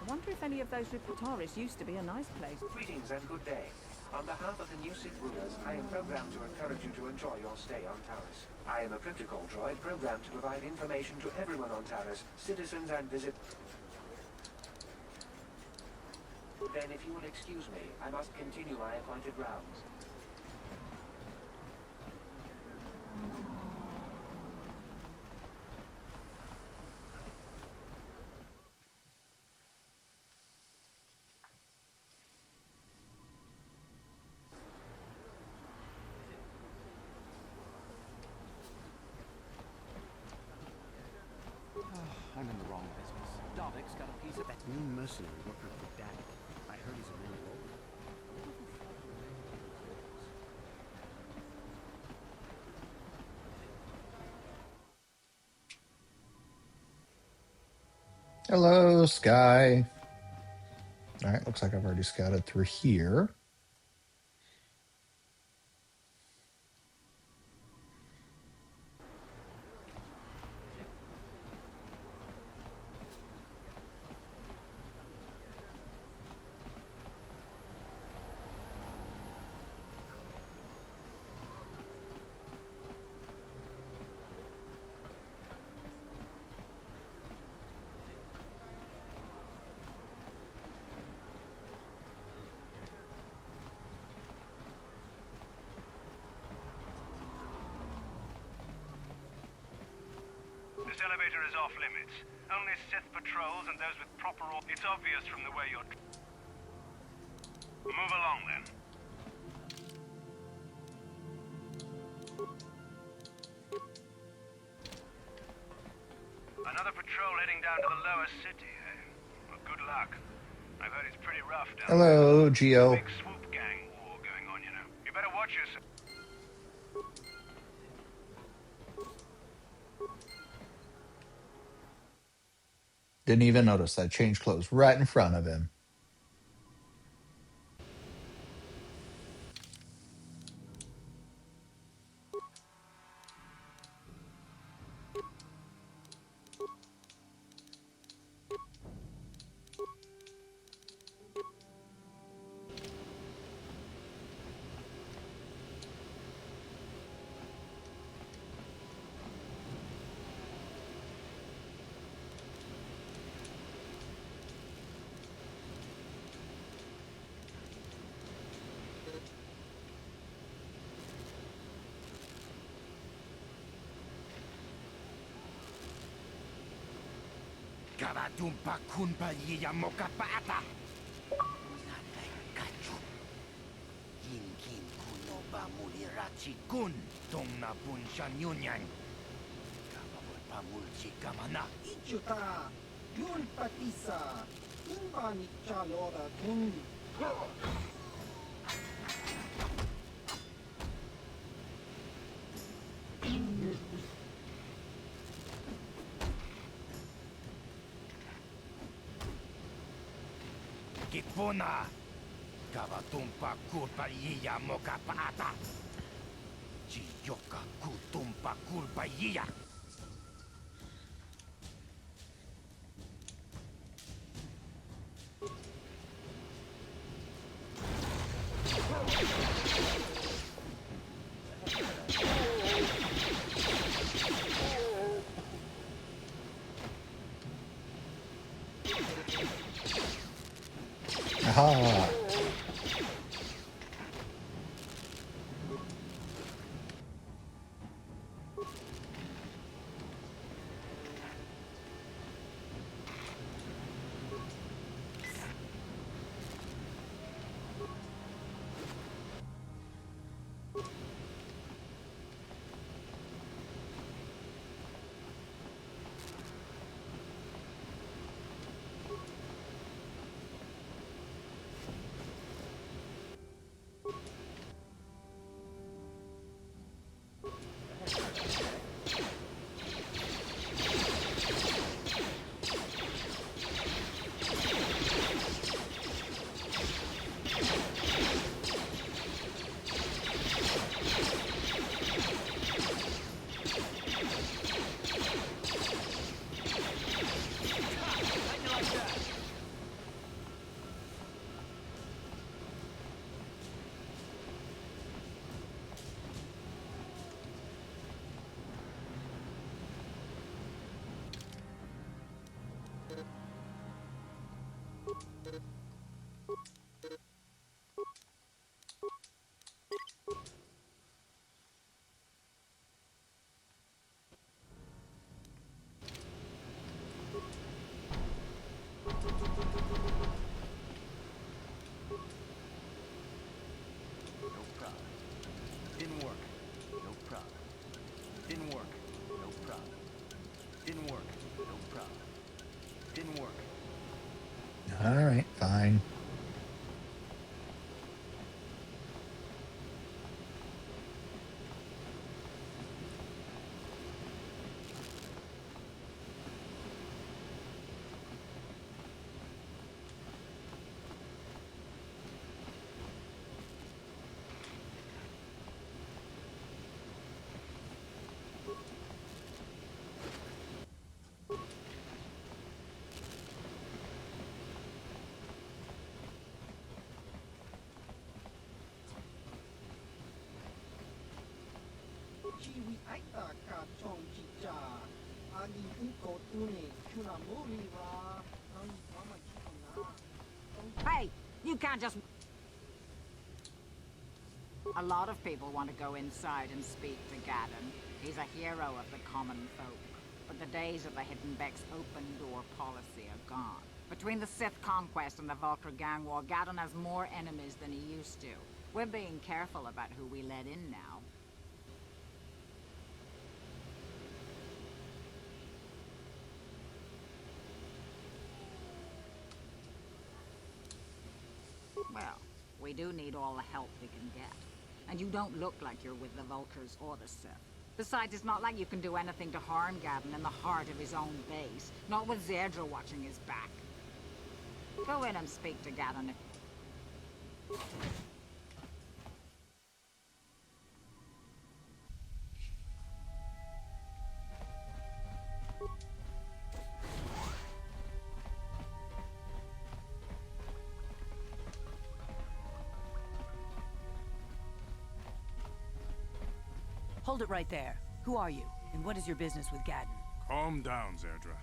I wonder if any of those with Kotoris used to be a nice place. Greetings and good day. On behalf of the New Sith rulers, I am programmed to encourage you to enjoy your stay on Taris. I am a protocol droid programmed to provide information to everyone on Taris, citizens and visit... Then if you will excuse me, I must continue my appointed rounds. I'm in the wrong business. Dalek's got a piece of that new mercenary working for Daddy. I heard he's a real rogue. Hello, Sky. All right, looks like I've already scouted through here. This elevator is off limits. Only Sith patrols and those with proper order. It's obvious from the way you're... Move along, then. Another patrol heading down to the lower city, eh? Well, good luck. I've heard it's pretty rough down there. Hello, Geo. Big swoop gang war going on, you know. You better watch yourself. Didn't even notice I changed clothes right in front of him. Kavatumpa kunpa yiya mokapata. Nanay kachu. Yinkin kuno ba mulirachi kun tong na punshan yunyan. Kamawal pamulchi kamana. Ichuta, yun patisa, imba ni chalora kun. Kipuna. Kavatumpa kurpa yiya mokapata. Chiyoka kutumpa kurpa yiya. Aha. No problem. Didn't work. No problem. Didn't work. No problem. Didn't work. No problem. Didn't work. All right, fine. Chiwi aita ka chong chicha. Agi uko tune chunamuri wa. Ang mama chikona. Hey, you can't just... A lot of people want to go inside and speak to Gaddon. He's a hero of the common folk. But the days of the Hidden Beck's open-door policy are gone. Between the Sith conquest and the Vulcar gang war, Gaddon has more enemies than he used to. We're being careful about who we let in now. Well, we do need all the help we can get. And you don't look like you're with the Vulcars or the Sith. Besides, it's not like you can do anything to harm Gaddon in the heart of his own base. Not with Zerdra watching his back. Go in and speak to Gaddon if... Hold it right there. Who are you? And what is your business with Gaddon? Calm down, Zerdra.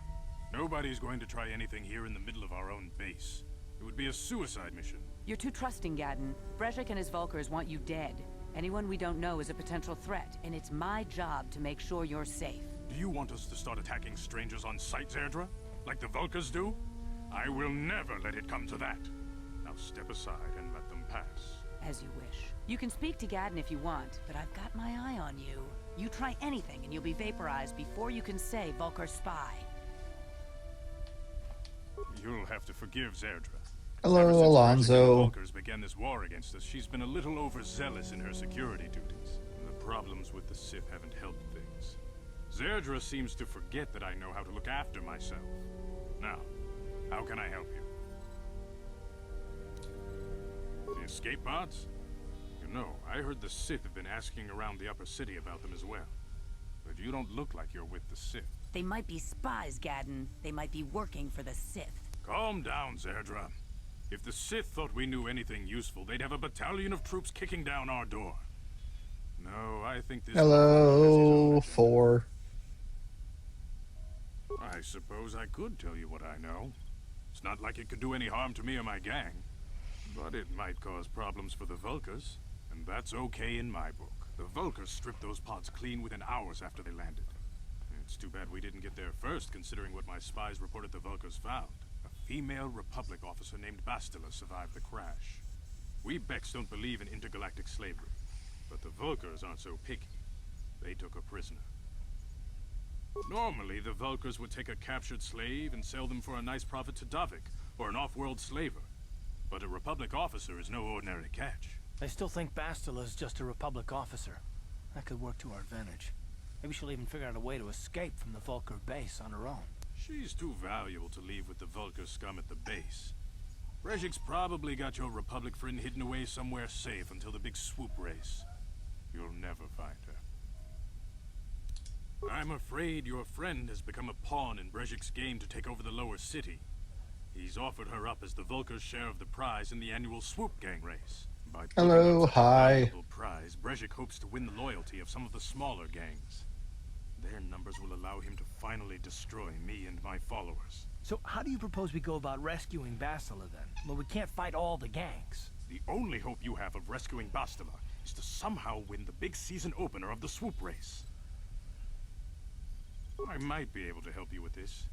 Nobody's going to try anything here in the middle of our own base. It would be a suicide mission. You're too trusting, Gaddon. Brezhik and his Vulkars want you dead. Anyone we don't know is a potential threat, and it's my job to make sure you're safe. Do you want us to start attacking strangers on sight, Zerdra? Like the Vulkars do? I will never let it come to that. Now step aside and let them pass. As you wish. You can speak to Gaddon if you want, but I've got my eye on you. You try anything and you'll be vaporized before you can say Vulcar spy. You'll have to forgive Zerdra. Hello, Ever since Alonzo. Vulcars began this war against us, she's been a little overzealous in her security duties. The problems with the Sith haven't helped things. Zerdra seems to forget that I know how to look after myself. Now, how can I help you? The escape pods? You know, I heard the Sith have been asking around the upper city about them as well. But you don't look like you're with the Sith. They might be spies, Gaddon. They might be working for the Sith. Calm down, Zerdra. If the Sith thought we knew anything useful, they'd have a battalion of troops kicking down our door. No, I think this... Hello, 4. I suppose I could tell you what I know. It's not like it could do any harm to me or my gang. But it might cause problems for the Vulcars, and that's okay in my book. The Vulcars stripped those pods clean within hours after they landed. It's too bad we didn't get there first, considering what my spies reported the Vulcars found. A female Republic officer named Bastila survived the crash. We Becks don't believe in intergalactic slavery, but the Vulcars aren't so picky. They took her prisoner. Normally, the Vulcars would take a captured slave and sell them for a nice profit to Davik, or an off-world slaver. But a Republic officer is no ordinary catch. I still think Bastila's just a Republic officer. That could work to our advantage. Maybe she'll even figure out a way to escape from the Vulcar base on her own. She's too valuable to leave with the Vulcar scum at the base. Brezhik's probably got your Republic friend hidden away somewhere safe until the big swoop race. You'll never find her. I'm afraid your friend has become a pawn in Brezhik's game to take over the lower city. He's offered her up as the Vulcar's share of the prize in the annual swoop gang race. By Hello, putting up such a hi. valuable prize, Brezhik hopes to win the loyalty of some of the smaller gangs. Their numbers will allow him to finally destroy me and my followers. So how do you propose we go about rescuing Bastila then? Well, we can't fight all the gangs. The only hope you have of rescuing Bastila is to somehow win the big season opener of the swoop race. I might be able to help you with this,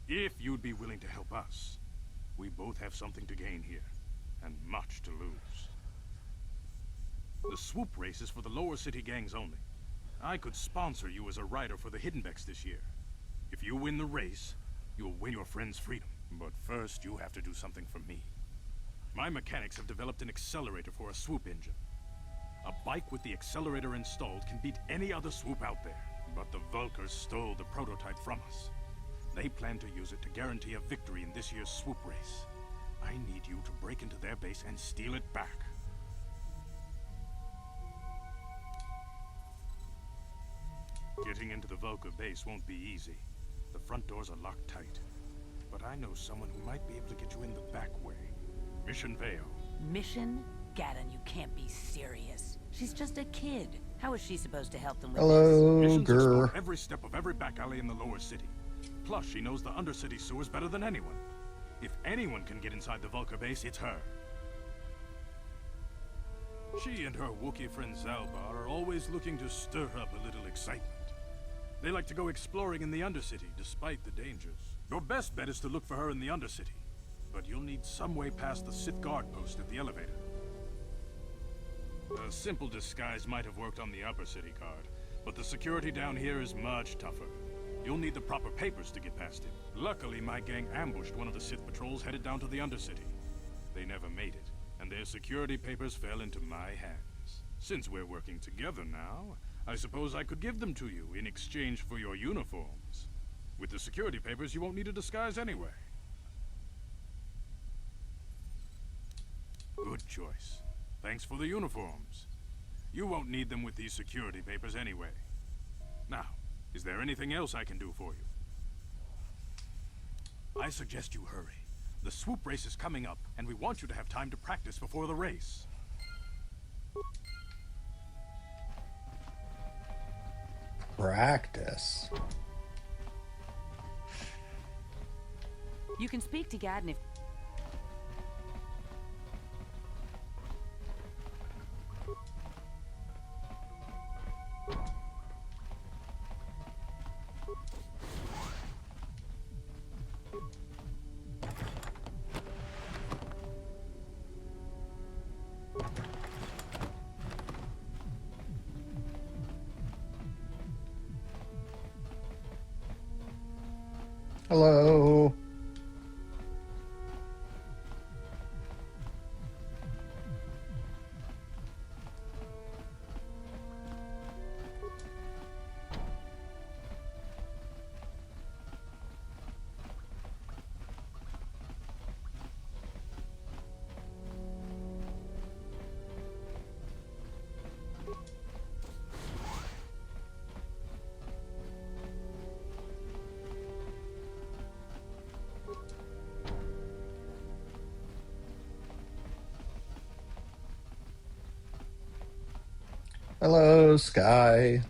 if you'd be willing to help us. We both have something to gain here, and much to lose. The swoop race is for the lower city gangs only. I could sponsor you as a rider for the Hiddenbecks this year. If you win the race, you'll win your friend's freedom. But first, you have to do something for me. My mechanics have developed an accelerator for a swoop engine. A bike with the accelerator installed can beat any other swoop out there. But the Vulkars stole the prototype from us. They plan to use it to guarantee a victory in this year's swoop race. I need you to break into their base and steal it back. Getting into the Vulkar base won't be easy. The front doors are locked tight. But I know someone who might be able to get you in the back way. Mission Vale. Mission? Gaddon, you can't be serious. She's just a kid. How is she supposed to help them with Hello, Missions explore girl. every step of every back alley in the lower city. Plus, she knows the undercity sewers better than anyone. If anyone can get inside the Vulkar base, it's her. She and her Wookiee friend Zalbar are always looking to stir up a little excitement. They like to go exploring in the Undercity, despite the dangers. Your best bet is to look for her in the Undercity. But you'll need some way past the Sith guard post at the elevator. A simple disguise might have worked on the Upper City guard, but the security down here is much tougher. You'll need the proper papers to get past him. Luckily, my gang ambushed one of the Sith patrols headed down to the Undercity. They never made it, and their security papers fell into my hands. Since we're working together now, I suppose I could give them to you in exchange for your uniforms. With the security papers, you won't need a disguise anyway. Good choice. Thanks for the uniforms. You won't need them with these security papers anyway. Now, is there anything else I can do for you? I suggest you hurry. The swoop race is coming up, and we want you to have time to practice before the race. Practice. You can speak to Gaddon if... Hello. Hello, Sky.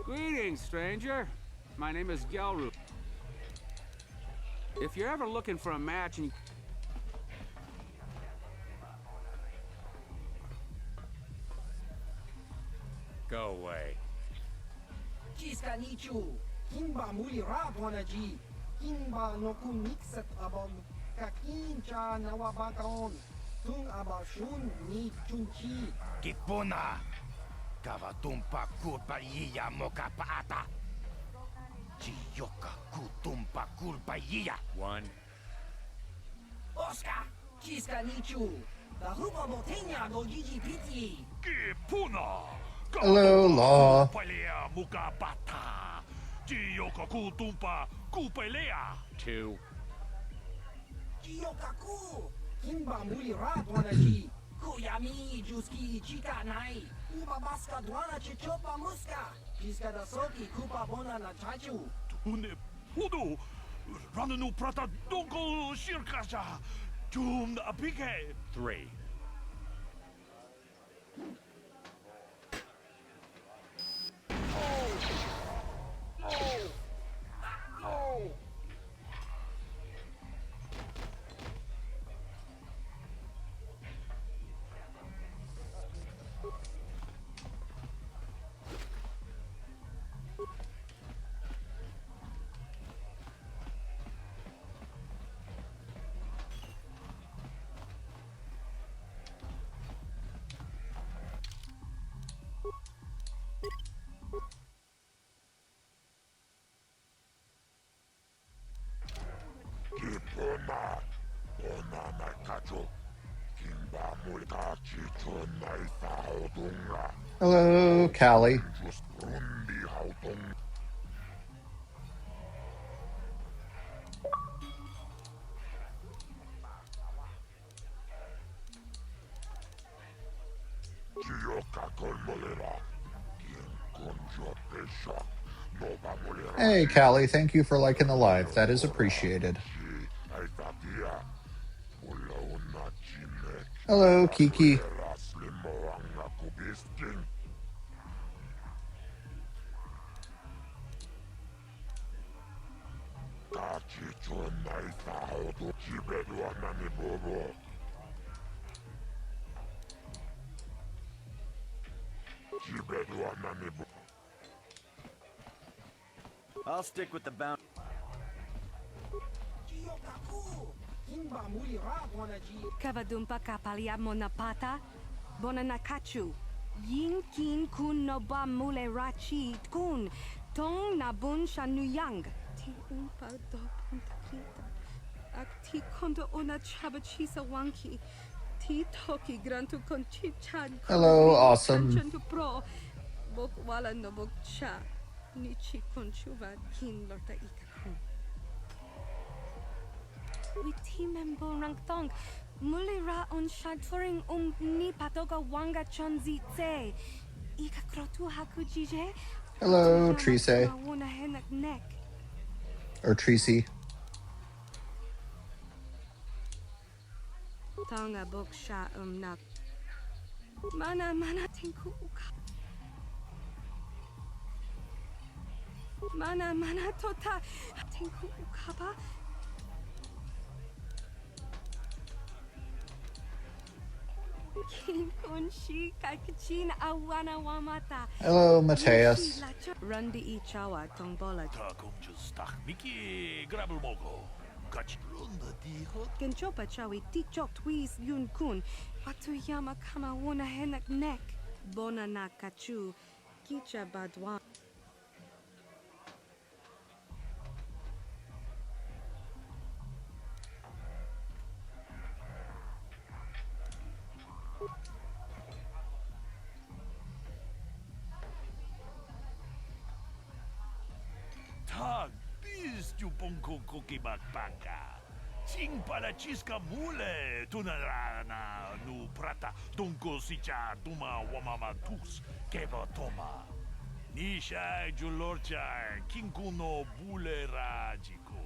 Greetings, stranger. My name is Gelru. If you're ever looking for a match and... Go away. Ciska nichu, kimba muli radwanaji, kimba no kunixet abog kakincha nawabakon, tung abashun ni chunchi. Kipuna! Kavatumpa kurpaiya mokapaata. Chiyoka kutumpa kurpaiya. One. Oscar, kiska nichu. The hupa botenya do gigi piti. Kipuna! Hello, Law. Kupalea mukapata! Jiyoka kutumpa kupalea! Two. Jiyokaku. Kimba muli radwanaji. Kuyami juski chika nai. Uba baska dwana chichopa muska. Kiska da soki kupa bona na chachu. Tune pudu! Rananu prata donko shirkasha! Tum apike! Three. Kipuna, onana kacho, kimba mulka chicho naisa haudunga, Hello, Callie. just rundi haudung. Chiyoka kolmolera, kin konjo pesha, nova molera. Hey, Callie. Thank you for liking the live. That is appreciated. Hello, Kiki. I'll stick with the bounty. Jiyokaku. Kimba muli radwanaji. Kavadumpa kapalia monapata, bonanakachu. Yin kin kun noba mule rachi kun, tong nabun shanuyang. Ti umpa do puntakita. Ak ti kondo ona chabachisa wanki. Ti toki grantu conchichan. Hello, awesome. Kanchantu pro. Bok wala no bok cha. Nichi conchuva kin lorta ikakun. Witimembo rangtong. Mulira on shaturing ni patoga wanga chonzi tse. Ika krotu hakujije. Hello, Trise. Wona henak neck. Or Tracy. Tonga boksha nak. Mana tinku uka. Mana tota tinku ukaba. Kin kunshi kakachin awana wamata. Hello, Mateus. Rundi ichawa tongbola. Takumjustak Miki Grabelmogo. Kachirunda diho. Kenchopa chawi tichok twis yun kun. Watuyama kama wona henak neck. Bona na kachu. Kicha badwa. Tag bis tu ponko koki bakpaka. Ching para chiska mule tunarana nu prata donko sicha tuma wamamatus keva toma. Nisha julorcha kinkuno bule rajiko.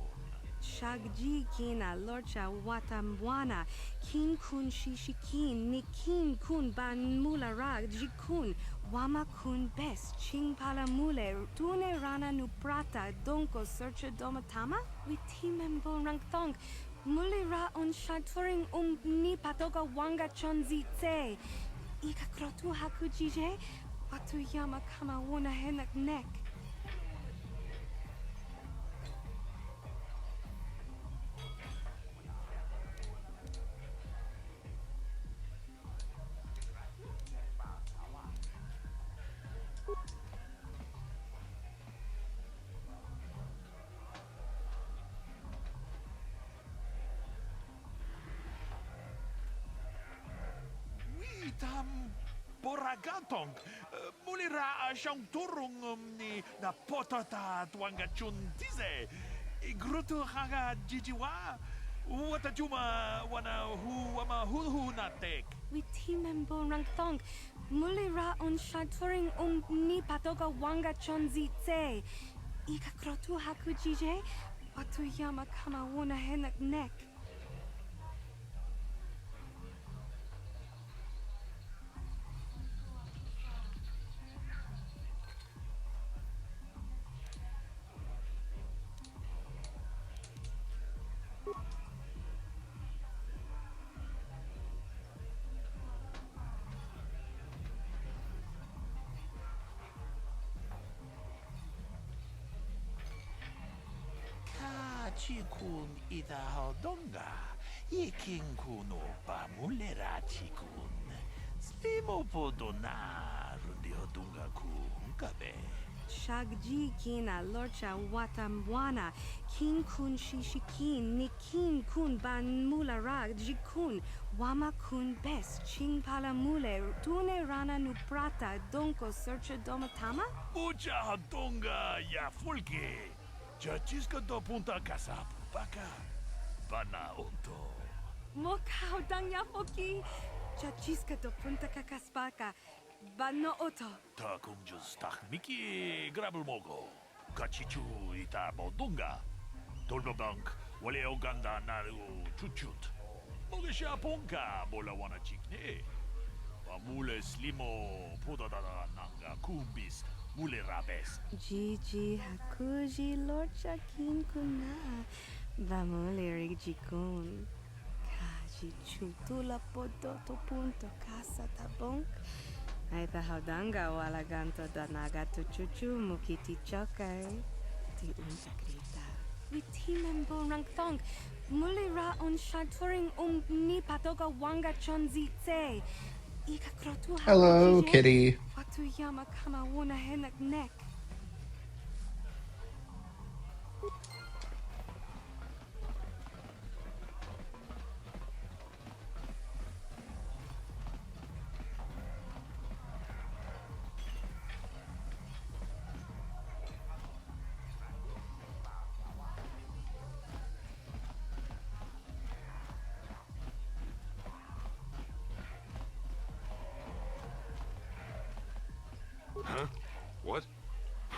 Shagji kina lorcha watamwana. Kin kun shishikin. Ni kin kun ban mula rag jikun. Wama kun bes ching pala mule tune rana nu prata donko searcha domatama witimembo rangthong mule ra on shaturing ni patoga wanga chonzi tse ika krotu hakujije watu yama kama wona henak neck. boragatong. Mulira siyang turong ni na potata tuangachun tize. Igruto haga jijiwa. Watajuma wana hu wama hulhu natek. Witimembo rangthong. Mulira on shaturing ni patoga wanga chonzi tse. Ika krotu hakujije. Watu yama kama wona henak nek. Chikun ida hodonga. Ikin kuno pa mulera chikun. Slimo podona rundi hodunga kunkabe. Shagji kina lorcha watamwana. Kin kun shishikin. Nikin kun ban mulara jikun. Wama kun bes. Ching pala mule. Tune rana nuprata. Donko searcha domatama? Mucha hodonga ya fulke. Chachisca do punta casa paka. Pana oto. Mokao dang yafoki. Chachiska do punta kakaspaka. Bano oto. Ta kunjus tak miki grabel mogo. Kachichu ita bodunga. Toldo bank wale oganda naru chuchut. Mogesha ponka bola wana chikne. Pamule slimo podadada nanga kumbis. Mule rabes. Gigi hakuji lorcha kin kuna. Vamole jikun. Kaji chutula podoto punto casa tabonk. Aita haudanga wala ganto danaga tu chuchu mukiti chokai. Ti unta grita. Witimembo rangthong. Mule ra on shaturing ni patoga wanga chonzi tse. Ika krotu Hello, hakujije. kitty. Watu yama kama wona henak nek. Huh? What?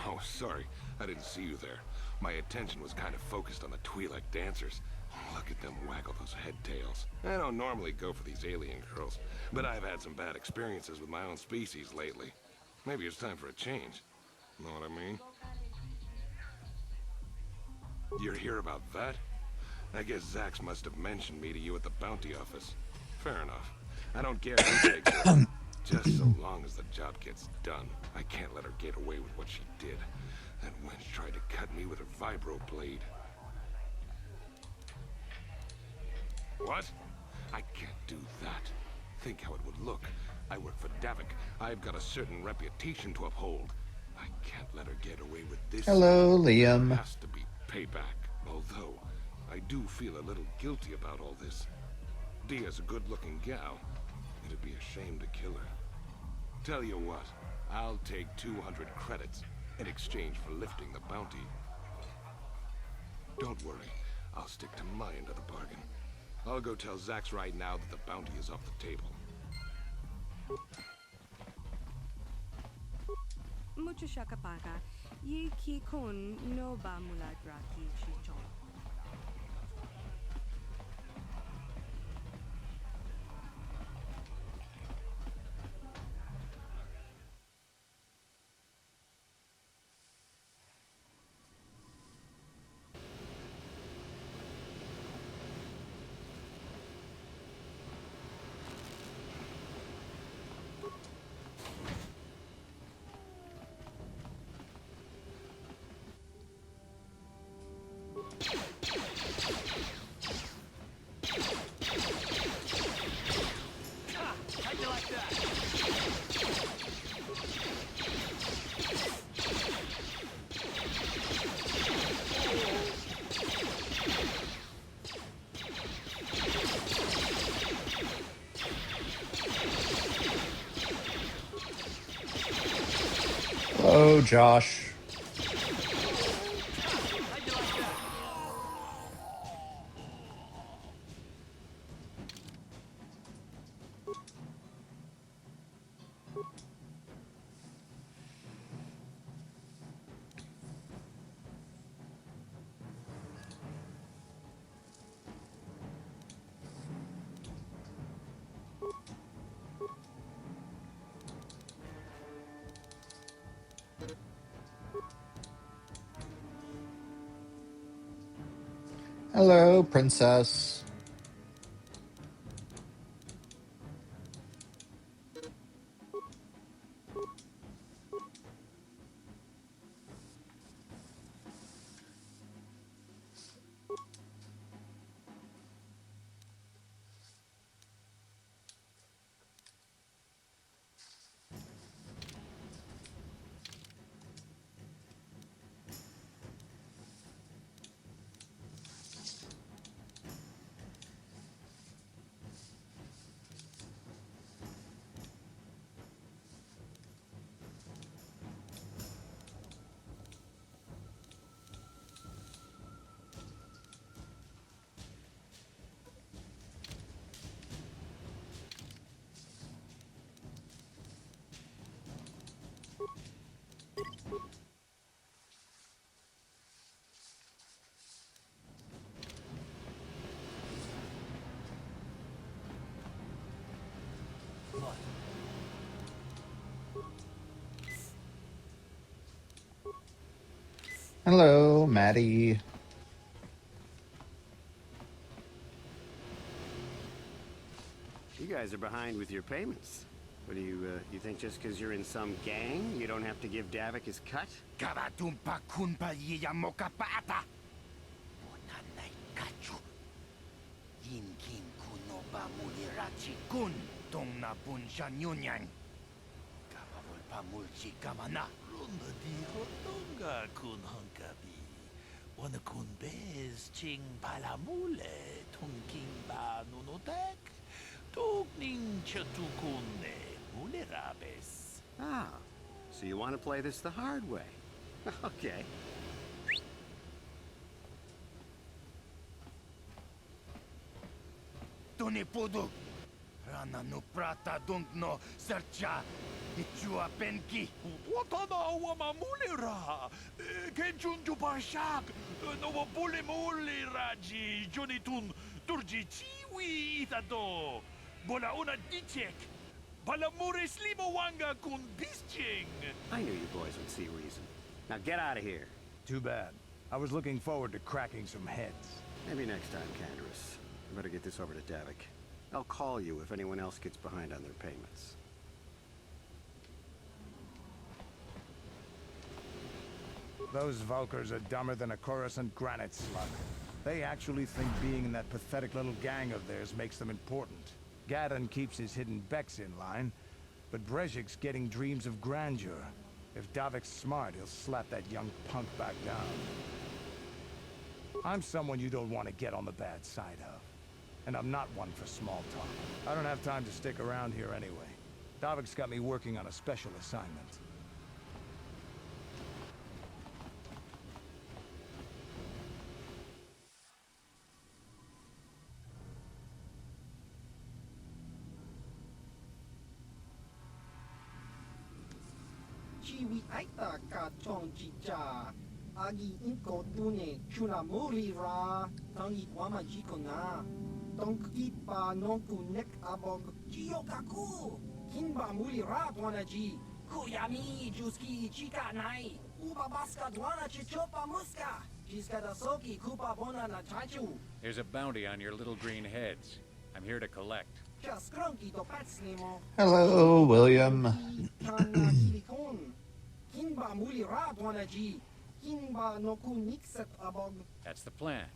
Oh, sorry. I didn't see you there. My attention was kind of focused on the Twi'lek dancers. Look at them waggle those head tails. I don't normally go for these alien girls, but I've had some bad experiences with my own species lately. Maybe it's time for a change. Know what I mean? You're here about that? I guess Zax must have mentioned me to you at the bounty office. Fair enough. I don't care who takes her. Just so long as the job gets done. I can't let her get away with what she did. That wench tried to cut me with her vibro blade. What? I can't do that. Think how it would look. I work for Davik. I've got a certain reputation to uphold. I can't let her get away with this. Hello, Liam. There has to be payback. Although, I do feel a little guilty about all this. Dia's a good-looking gal. It'd be a shame to kill her. Tell you what, I'll take 200 credits in exchange for lifting the bounty. Don't worry, I'll stick to my end of the bargain. I'll go tell Zax right now that the bounty is off the table. Mucho shakapaka. Yi ki kun no ba muladraki chichon. Oh, Josh. Hello, princess. Hello, Maddie. You guys are behind with your payments. What do you think just because you're in some gang, you don't have to give Davik his cut? Karatumpa kunpa yiyamokapata. Botanay kachu. Yinkin kunoba mulirachi kun. Tong na punshan yunyan. Kababol pamulchi kamana. Runda di hotonga kun hunkabi. Wana kun bez ching palamule. Tungking ba nunotek. Tugning chatukunne. Mulerabes. Ah, so you want to play this the hard way. Okay. Tunipudu. Rana no prata dunkno sercha. Ichua penki. Watana wama mulera. Kenchunju barshak. No bule muli raji. Jonitun. Turji chiwi itado. Bola una dichek. Balamuris limawanga kun bisching. I knew you boys would see reason. Now get out of here. Too bad. I was looking forward to cracking some heads. Maybe next time, Canderous. I better get this over to Davik. I'll call you if anyone else gets behind on their payments. Those Vulkars are dumber than a Coruscant granite slug. They actually think being in that pathetic little gang of theirs makes them important. Gadon keeps his hidden Becks in line, but Brezhik's getting dreams of grandeur. If Davik's smart, he'll slap that young punk back down. I'm someone you don't want to get on the bad side of. And I'm not one for small talk. I don't have time to stick around here anyway. Davik's got me working on a special assignment. Chiwi aita ka chong chicha. Agi inko tune chuna muri ra. Tangi wama jikona. Tonk ipa nonku nek abog. Chiyokaku. Kinba muri ra dwanaji. Kuyami juski chika nai. Uba baska dwana chichopa muska. Jiska da soki kupa bona na chachu. There's a bounty on your little green heads. I'm here to collect. Hello, William. That's the plan.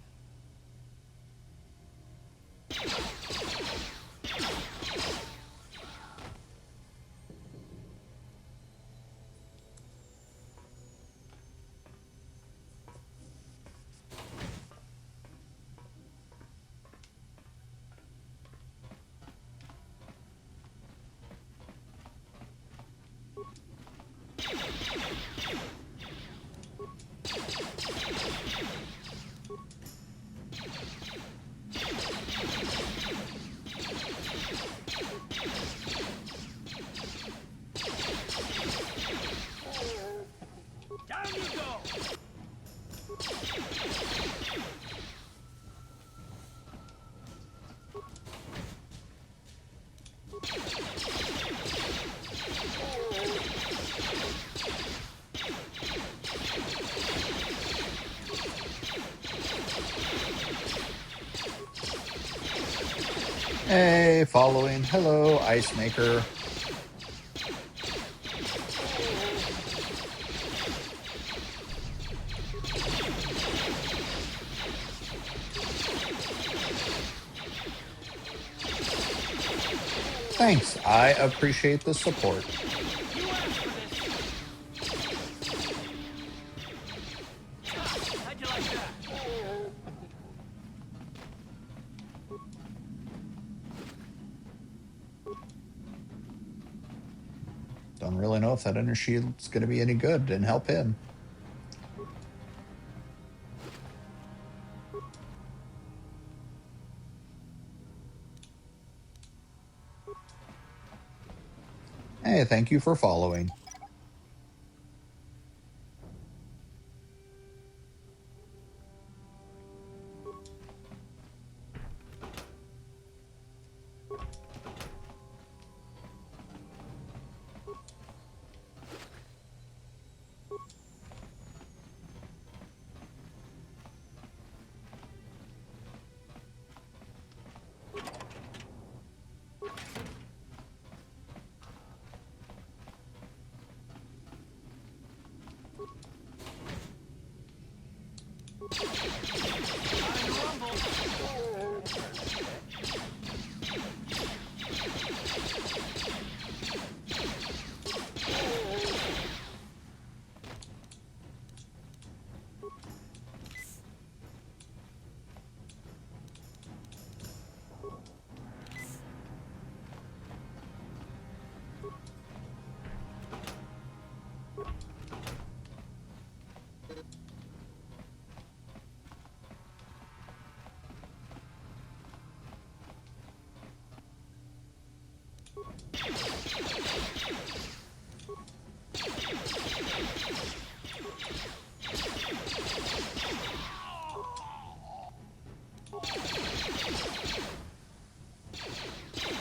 Hey, following. Hello, Ice Maker. Thanks. I appreciate the support. How'd you like that? Don't really know if that inner shield's going to be any good and help him. Hey, thank you for following.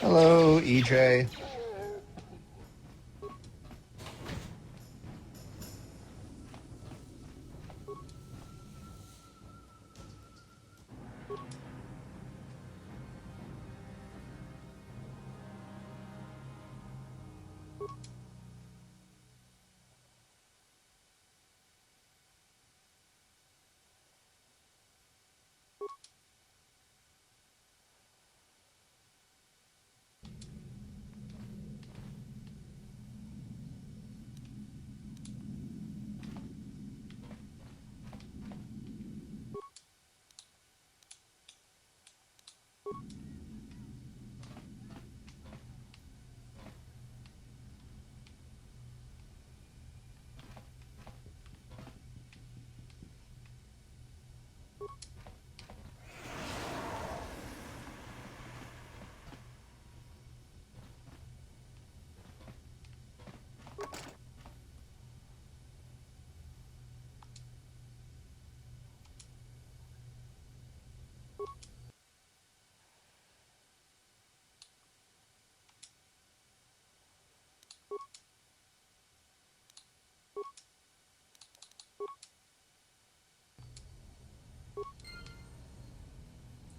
Hello, EJ.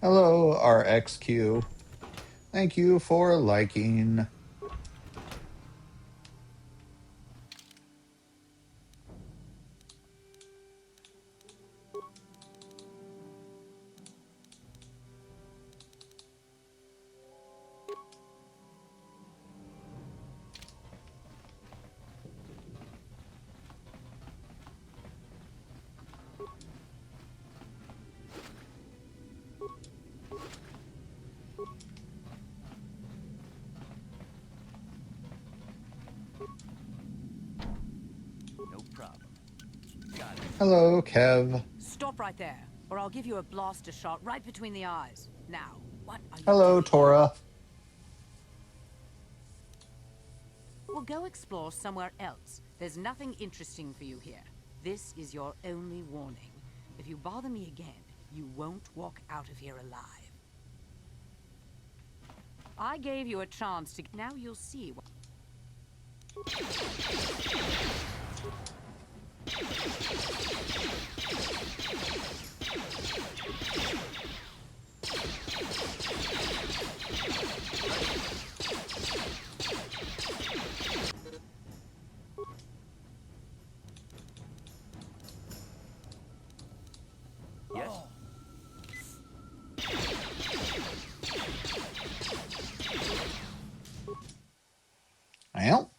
Hello, RXQ. Thank you for liking. No problem. Got it. Hello, Kev. Stop right there, or I'll give you a blaster shot right between the eyes. Now, what are you Hello, doing? Tora. We'll go explore somewhere else. There's nothing interesting for you here. This is your only warning. If you bother me again, you won't walk out of here alive. I gave you a chance to... Now you'll see what... Well,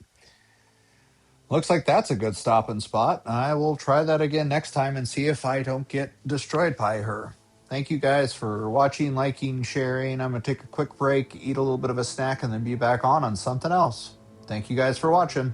looks like that's a good stopping spot. I will try that again next time and see if I don't get destroyed by her. Thank you guys for watching, liking, sharing. I'm going to take a quick break, eat a little bit of a snack, and then be back on something else. Thank you guys for watching.